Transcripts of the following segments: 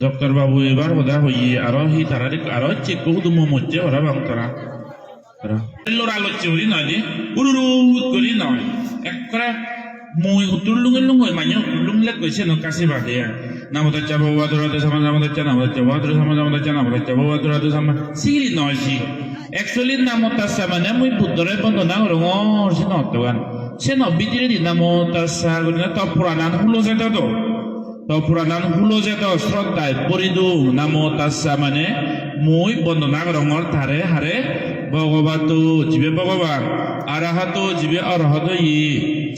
doctor বাবু এবার বোধা হইয়ে আরো হি তারা আরো চেক বহু মজ্জে ওরা বাং তারা লড়া লচ্ছে হরি নয় দি উরুরুত করি নয় একবারে মই উতুরলুঙে লুঙই মানে উতুরলুঙলে কইছে ন কাছে বাদে নামতা চাবো ওয়াদরাতে সামা নামতা চা নামতা চা ওয়াদরা সামা নামতা চা নামতা চা ওয়াদরাতে সামা সিরি নয় সি একচুয়ালি নামতা চা মানে মই বুদ্ধরে বন্দনা রঙর সে নতগান সে নবিদিরে দি নামতা চা গনে তো পুরানান হুলো যেটা তো পুরানান হুলো যেটা শ্রদ্ধায় পরিদু নামতা চা মানে মই বন্দনা রঙর ধারে হারে ভগবাতো জিবে ভগবান আরাহাতো জিবে অরহত ই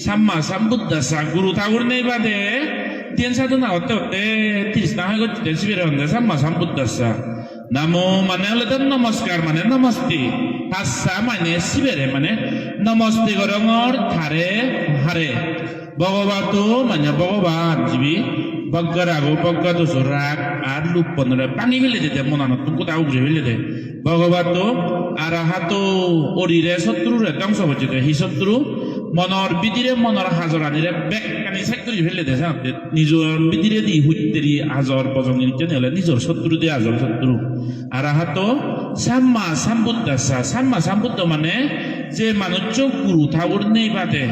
সাম্মা সাম্বুদ্দাসা গুরু ঠাকুর নেই বাদে তিন সাধু না হতে হতে তৃষ্ণা হয়ে গেছে শিবিরে হতে সাম্মা সাম্বুদ্দাসা নামো মানে হলে তো নমস্কার মানে নমস্তে তাসা মানে শিবিরে মানে নমস্তে গরঙর ধারে হারে ভগবাতো মানে ভগবান জিবি বজ্ঞরাগো বজ্ঞ দোষ রাগ আর লুপ পনেরো পানি ফেলে দিতে মনানো তুমি তা উগরে ফেলে দে ভগবাতো আরাহাতো অরিরে শত্রুরে ধ্বংস হচ্ছে হি শত্রু মনৰ বিদিৰে মনৰ হাজৰ আনিৰে বেক কানি চেক কৰি ফেলে দে চাওঁতে নিজৰ বিদিৰে দি হুইতেৰি হাজৰ পজংনি তেনেহ'লে নিজৰ শত্ৰু দি হাজৰ শত্ৰু আৰাহাতো সাম্মা সাম্বুদ্দাসা সাম্মা সাম্বুদ্ধ মানে যে মানুহ গুৰু ঠাকুৰ নেই বাদে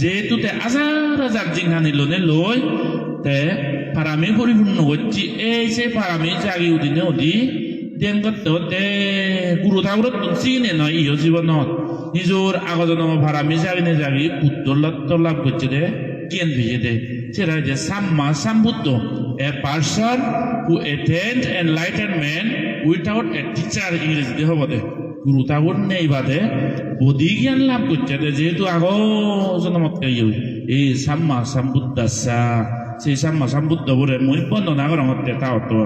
যেহেতুতে হাজাৰ হাজাৰ জিংহানি লনে লৈ তে পাৰামি পৰিপূৰ্ণ করছি এই যে পাৰামি জাগি উদিনে উদি দেন করতে গুৰু ঠাকুৰত চিনে নয় ইহ জীৱনত নিজর আগজনম ভাড়ামি জাগিনে জাগি বুদ্ধ লাভ করছে দে জ্ঞান ভিজে দে সেটা যে Samma Sambuddha a person who attend enlightenment without a teacher ইংরেজিতে হব দে গুরু ঠাকুর নেই বাদে বোধি জ্ঞান লাভ করছে দে যেহেতু আগজনমত এই সাম্মা সাম্বুদ্দাসা সেই সাম্মা সাম্বুদ্ধ বলে মই বন্দনা করতে তাও তো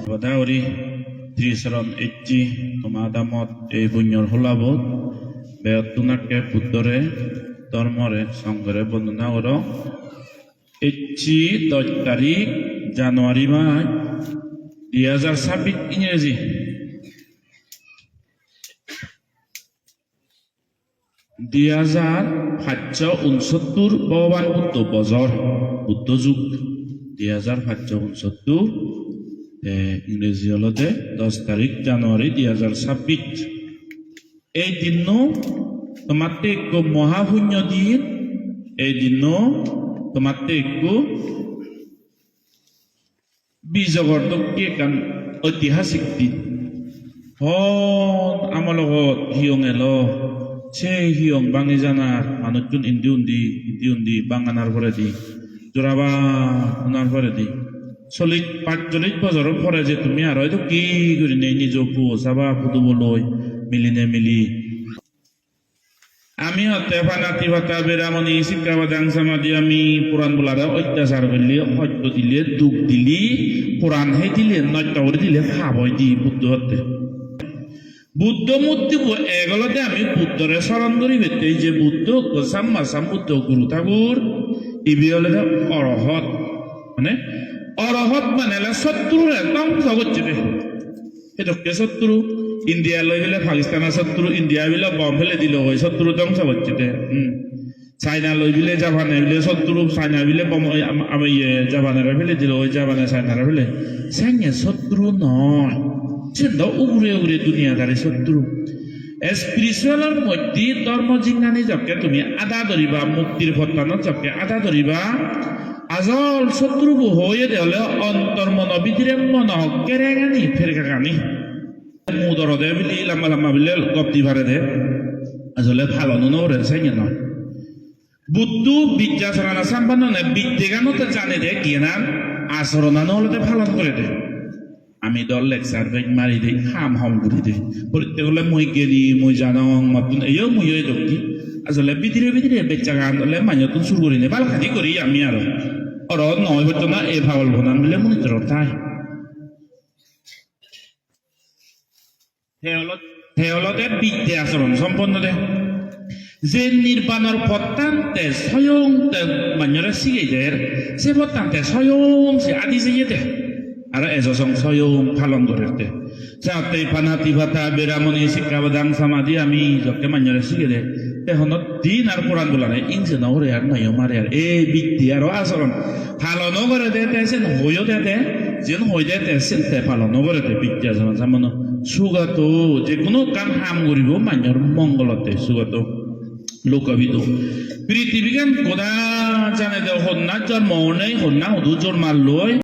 বোধা করি ত্রিশরণ এচ্ছি তোমার দামত এই পুণ্যর হলাবত বেয়তুনাকে বুদ্ধরে ধর্মরে সংঘরে বন্দনা কর এচ্ছি 10 তারিখ জানুয়ারি মাস 2026 ইংরেজি 2569 ভগবান বুদ্ধ বজর বুদ্ধ যুগ 2569 ইংরেজি হলতে 10 তারিখ জানুয়ারি 2026 এই দিন তোমাতে একটু মহাপুণ্য দিন এই দিন তোমাতে একটু বীজগর্তকে কান ঐতিহাসিক দিন হন আমার লগত হিয়ং এলো সে হিয়ং বাঙি জানার মানুষজন ইন্দি উন্দি বাঙানার পরে দি জোরাবা ওনার পরে দি 40 বছরের পরে যে তুমি আর হয়তো কি করি নেই নিজ চাবা ফুটবলই মিলিনে মিলি আমি হতে ফানাতি ভাতা বেরামনি শিক্ষাবাদাং সমাধি আমি পুরাণ বলারে অত্যাচার করলে সত্য দিলে দুঃখ দিলি পুরাণ হে দিলে নত্য করে দিলে ভাবই দি বুদ্ধ হতে বুদ্ধ মূর্তি এগুলোতে আমি বুদ্ধরে স্মরণ করি বেতে যে বুদ্ধ সাম্মা সাম্বুদ্ধ গুরু ঠাকুর ইবি হলে অরহত মানে অরহত মানে শত্রুরে ধ্বংস করছে রে এটকে শত্রু ইন্ডিয়া লই ফেলে পাকিস্তানের শত্রু ইন্ডিয়া বিলে বম ফেলে দিল ওই শত্রু ধ্বংস করছে রে চাইনা লই বিলে জাপানে বিলে শত্রু চাইনা বিলে বম আমি জাপানের ফেলে দিল ওই জাপানে চাইনার ফেলে চাইনা শত্রু নয় সে উগরে উগরে দুনিয়াদারি শত্রু স্পিরিচুয়ালের মধ্যে ধর্ম জিজ্ঞানি যকে তুমি আদা ধরিবা মুক্তির ভট্টানত যকে আদা ধরিবা আজল শত্রু হয়ে দেলে অন্তর মন বিধিরে মন কেরেগানি ফেরগানি মুদর দে বিলি লম্বা লম্বা বিলে গপ্তি ভারে দে আসলে ভালো নরে সাইনে নয় বুদ্ধ বিদ্যাচরণ সম্পন্ন নয় বিদ্যাগানতে জানে দে জ্ঞান আচরণ হলে পালন করে দে আমি দল লেকচার মারি দিই হাম করে দিই প্রত্যেকলে মই গেলি মই জানো মতন এই মই দেখি আসলে বিধিরে বেচা গান হলে মানুষ শুরু করি নে ভালো খানি করি আমি আর নয় হতো না এ ভাবল ভনান বলে মনে তোর তাই হেওলতে বিদ্যা আচরণ সম্পন্ন দে যে নির্বাণর পত্তান্তে স্বয়ং মানুষরা শিখে যায় সে পত্তান্তে স্বয়ং সে আদি যে দে আর এজসং স্বয়ং পালন করে দে যাতে ফানাতি ভাতা বেরামনি শিক্ষাবাদাং সমাধি আমি যকে মানুষরা শিখে দে তেহনত দিন আর কোরআন বলা নাই ইনসে নরে আর নাই মারে আর এই বিদ্যা আর আচরণ পালনও করে দে তেছেন হইও দে যেন হয়ে যায় চিন্তা পালন করে বিদ্যা যেমন সুগাত যে কোনো কাম হাম করিব মানুহৰ মংগলতে সুগাত লোকবিদ পৃথিৱীখন কদা জানে দেও হন্না জন্ম নেই হন্না হদু জন্মাল লৈ